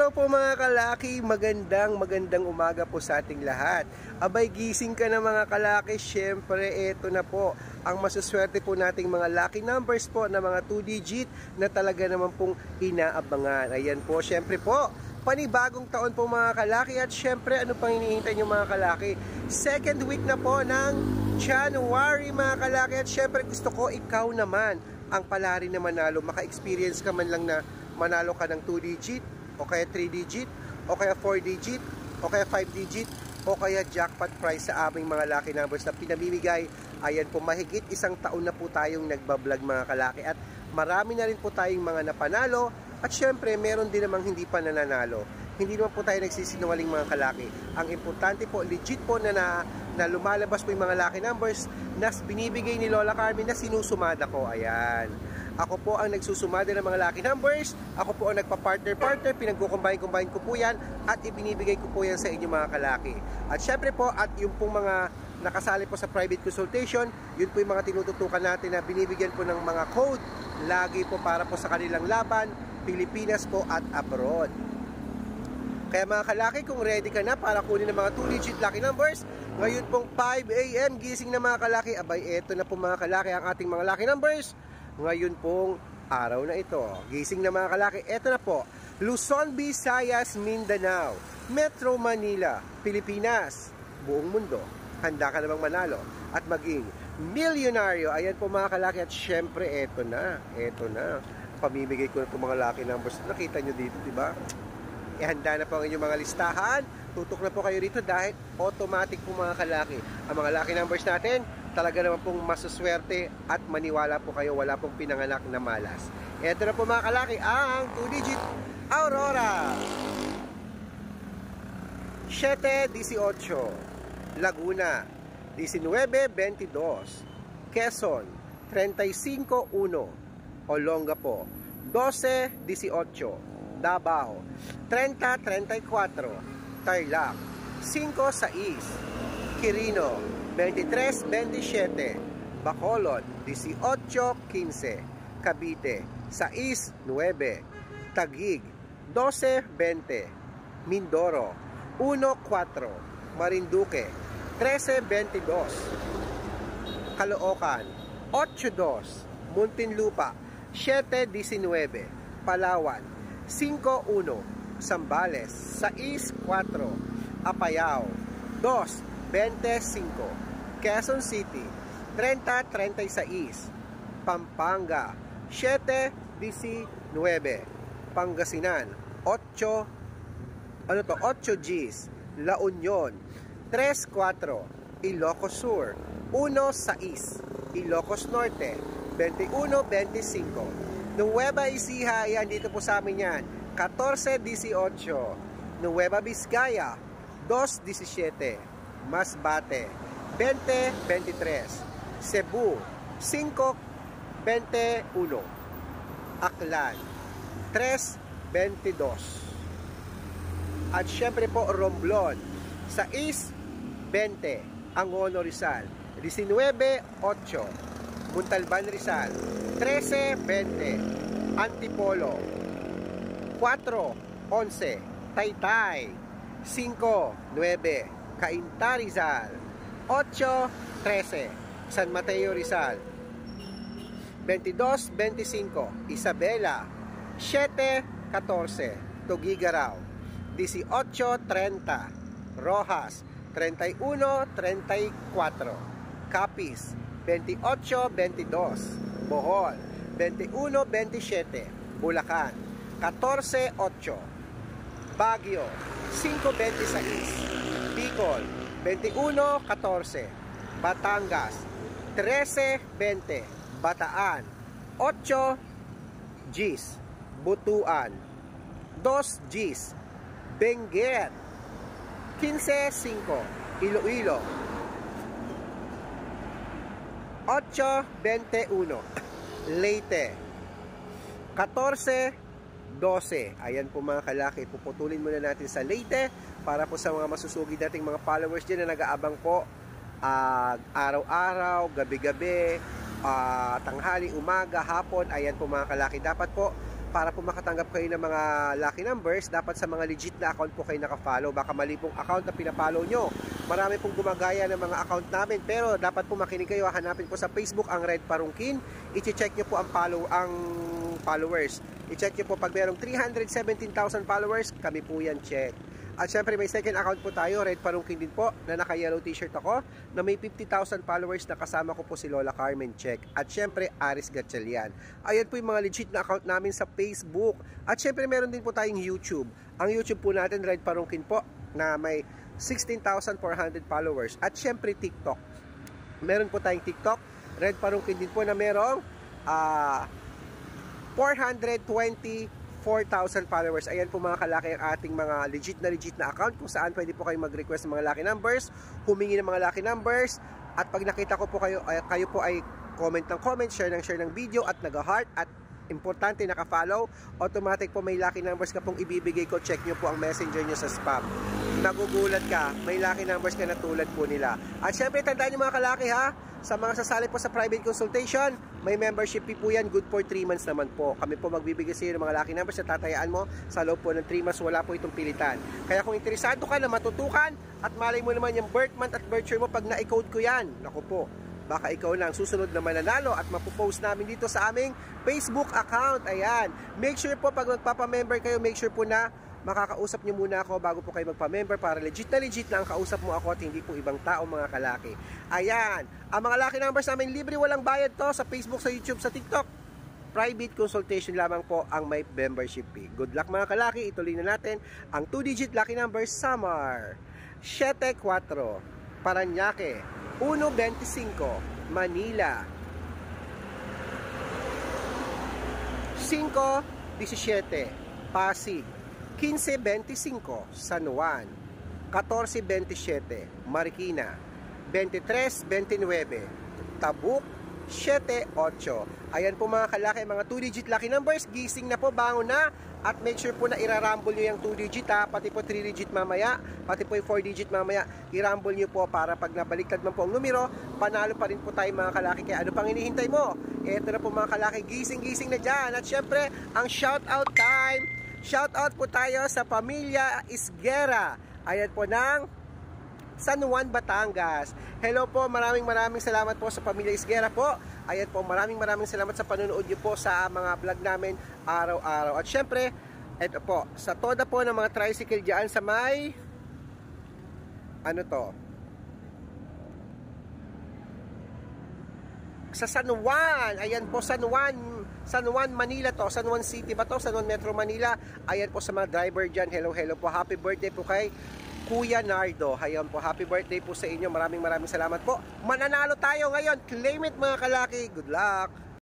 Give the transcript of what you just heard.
Hello po mga kalaki, magandang umaga po sa ating lahat. Abay, gising ka na mga kalaki, syempre eto na po ang masuswerte po nating mga lucky numbers po na mga 2 digit na talaga naman pong inaabangan. Ayan po, syempre po, panibagong taon po mga kalaki at syempre ano pang hinihintay nyo mga kalaki? Second week na po ng January mga kalaki at syempre gusto ko ikaw naman ang palari na manalo, maka-experience ka man lang na manalo ka ng 2 digit o kaya 3 digit, o kaya 4 digit, o kaya 5 digit, o kaya jackpot prize sa aming mga lucky numbers na pinamimigay. Ayan po, mahigit isang taon na po tayong nagbablog mga kalaki at marami na rin po tayong mga napanalo at syempre meron din namang hindi pa nananalo. Hindi naman po tayo nagsisinungaling mga kalaki. Ang importante po, legit po na lumalabas po yung mga lucky numbers na binibigay ni Lola Carmen na sinusumada ko. Ayan. Ako po ang nagsusumada ng mga lucky numbers. Ako po ang nagpa-partner-partner. Pinagkukumbine-combine ko po yan at ibinibigay ko po yan sa inyo mga kalaki. At syempre po, at yung pong mga nakasali po sa private consultation, yun po yung mga tinututukan natin na binibigyan po ng mga code. Lagi po para po sa kanilang laban, Pilipinas po at abroad. Kaya mga kalaki, kung ready ka na para kunin ng mga 2-digit lucky numbers, ngayon pong 5 AM, gising na mga kalaki. Abay, eto na po mga kalaki ang ating mga lucky numbers. Ngayon pong araw na ito. Gising na mga kalaki, eto na po. Luzon, Visayas, Mindanao, Metro Manila, Pilipinas, buong mundo. Handa ka namang manalo at maging milyonaryo. Ayan po mga kalaki at syempre eto na. Pamimigay ko na itong mga lucky numbers. Nakita nyo dito, di ba? Handa na po ang inyong mga listahan. Tutok na po kayo rito dahil automatic po mga kalaki. Ang mga lucky numbers natin, talaga naman pong masuswerte at maniwala po kayo, wala pong pinanganak na malas. Ito na po mga kalaki, ang 2-digit Aurora 7-18, Laguna 19-22, Quezon 35-1, Olongapo 12-18, Davao 30-34, Tarlac 5-6, Quirino 23-27, Bacolod 18-15, Cavite 6-9, Taguig 12-20, Mindoro 1-4, Marinduque 13-22, Caloocan 8-2, Muntinlupa 7-19, Palawan 5-1, Zambales 6-4, Apayao 2-25, Quezon City 30-36, Pampanga 7-19, Pangasinan 8 Gs, La Union 3-4, Ilocos Sur 1-6, Ilocos Norte 21-25, Nueva Ecija, yan dito po sa amin yan 14-18, Nueva Vizcaya 2-17, Masbate 20-23, Cebu 5-21, Aklan 3-22, at syempre po Romblon 6-20, Angono Rizal 19-8, Montalban Rizal 13-20, Antipolo 4-11, Taytay 5-9, Cainta Rizal 8-13, San Mateo Rizal 22-25, Isabela 7-14, Tuguegarao 18-30, Rojas 31-34, Capiz 28-22, Bohol 21-27, Bulacan 14-8, Baguio 5-26, Bicol 21-14, Batangas 13-20, Bataan 8 Gs, Butuan 2 Gs, Benguet 15-5, Iloilo 8-21, Leyte 14-12. Ayan po mga kalaki, puputulin muna natin sa Leyte para po sa mga masusugid nating mga followers dyan na nag-aabang po araw-araw, gabi-gabi, tanghali, umaga, hapon. Ayan po mga kalaki, dapat po para po makatanggap kayo ng mga lucky numbers, dapat sa mga legit na account po kayo nakafollow. Baka mali pong account na pinapollow nyo. Marami pong gumagaya ng mga account namin, pero dapat po makinig kayo. Hanapin po sa Facebook ang Red Parungkin. I-check nyo po ang followers. I-check nyo po pag merong 317,000 followers, kami po yan, check. At syempre may second account po tayo, Red Parungkin din po, na naka-yellow t-shirt ako, na may 50,000 followers na kasama ko po si Lola Carmen, check. At syempre, Aris Gatchalian. Ayan po yung mga legit na account namin sa Facebook. At syempre meron din po tayong YouTube. Ang YouTube po natin, Red Parungkin po, na may 16,400 followers. At syempre TikTok. Meron po tayong TikTok, Red Parungkin din po, na merong 424,000 followers. Ayan po mga kalaki ang ating mga legit na account kung saan pwede po kayo mag-request ng mga lucky numbers, humingi ng mga lucky numbers, at pag nakita ko po kayo po ay comment ng comment, share ng video, at nag-heart, at importante naka-follow, automatic po may lucky numbers ka pong ibibigay ko. Check nyo po ang messenger nyo sa spam. Nagugulat ka, may lucky numbers ka na tulad po nila. At syempre tandaan nyo mga kalaki ha, sa mga sasali po sa private consultation, may membership fee po yan, good for 3 months naman po. Kami po magbibigay sa iyo ng mga lucky numbers na tatayaan mo sa loob po ng 3 months, wala po itong pilitan. Kaya kung interesado ka na matutukan, at malay mo naman yung birth month at birth year mo pag na-code ko yan, naku po, baka ikaw na ang susunod na mananalo at mapopost namin dito sa aming Facebook account. Ayan, make sure po pag magpapamember kayo, make sure po na makakausap nyo muna ako bago po kayo magpa-member para legit na ang kausap mo ako at hindi po ibang tao mga kalaki. Ayan, ang mga lucky numbers namin libre, walang bayad to sa Facebook, sa YouTube, sa TikTok. Private consultation lamang po ang may membership fee. Good luck mga kalaki, ituloy na natin ang 2-digit lucky numbers. Samar 74, Parañaque 125, Manila 5-17, Pasig 15-25, San Juan 14-27, Marikina 23-29, Tabuk 7-8. Ayan po mga kalaki, mga 2-digit lucky numbers. Gising na po, bangon na, at make sure po na irarumble nyo yung 2-digit ha, pati po 3-digit mamaya, pati po yung 4-digit mamaya, irumble nyo po para pag nabaliktad man po ang numero, panalo pa rin po tayo mga kalaki. Kaya ano pang hinihintay mo? Eto na po mga kalaki, gising na dyan. At syempre, ang shoutout time. Shoutout po tayo sa pamilya Isguera. Ayan po ng San Juan, Batangas. Hello po, maraming salamat po sa pamilya Isguera po. Ayan po, maraming salamat sa panonood niyo po sa mga vlog namin araw-araw. At syempre, eto po, sa toda po ng mga tricycle dyan sa may ano to? Sa San Juan. Ayan po, San Juan, Manila to. San Juan City ba to? San Juan Metro Manila. Ayan po sa mga driver dyan. Hello po. Happy birthday po kay Kuya Nardo. Ayan po, happy birthday po sa inyo. Maraming salamat po. Mananalo tayo ngayon. Claim it mga kalaki. Good luck.